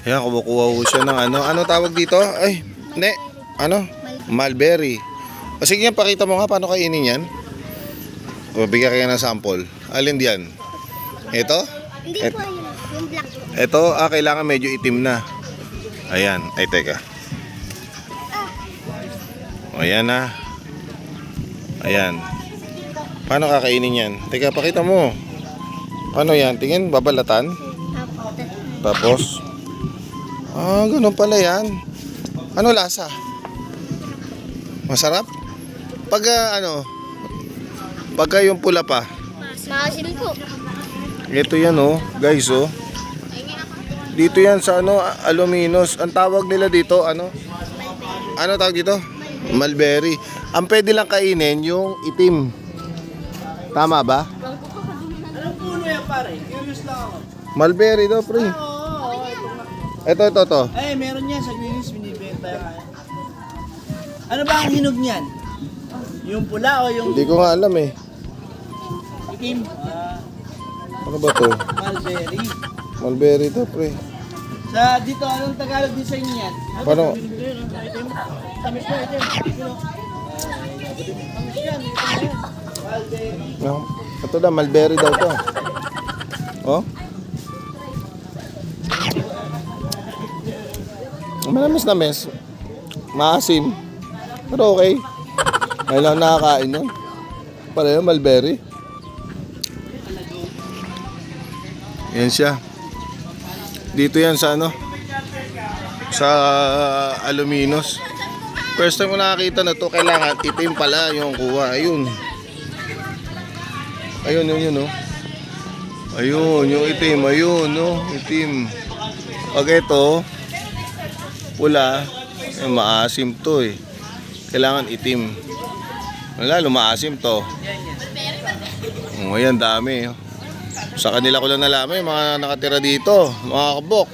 Ayan, kumukuha ko siya ng ano. Ano tawag dito? Ay, ne. Ano? Mulberry. O sige yan, pakita mo nga paano kainin yan. O, bigyan kayo ng sample. Alin diyan? Ito? Hindi po yun. Yung black po. Ito, kailangan medyo itim na. Ayan. Ay, teka. O, ayan na. Ayan. Paano kakainin yan? Teka, pakita mo. Paano yan? Tingin, babalatan. Tapos? Ganun pala yan. Ano lasa? Masarap? Pagka yung pula pa. Maasim po. Ito yan guys Dito yan sa Aluminos. Ang tawag nila dito, ano tawag dito? Mulberry. Ang pwede lang kainin yung itim. Tama ba? Anong puno yan pare? Curious lang ako. Mulberry daw, pre. Ito. Ay, meron yan sa Greenwich, binibenta yan. Ano ba ang hinog niyan? Yung pula o yung Hindi ko nga alam eh. itim? Ano ba to? Mulberry. Mulberry daw, pre. Sa dito, anong Tagalog din sa inyo yan? Paano? Tamis na itim. Tamis yan, Mulberry. Ito daw, mulberry daw to. Oh? Malamis na mes. Maasim. Pero okay. Ngayon lang nakakain nun. Pala yung mulberry. Yan siya. Dito yan sa sa Aluminos. First time ko nakakita na to. Kailangan itim pala yung kuha. Ayun. Ayun. Ayun, yung itim. Ayun, itim. Pag ito pula, maasim to eh. Kailangan itim. Lalo maasim to. Ayan, dami. Sa kanila ko lang nalaman yung mga nakatira dito, mga kabok.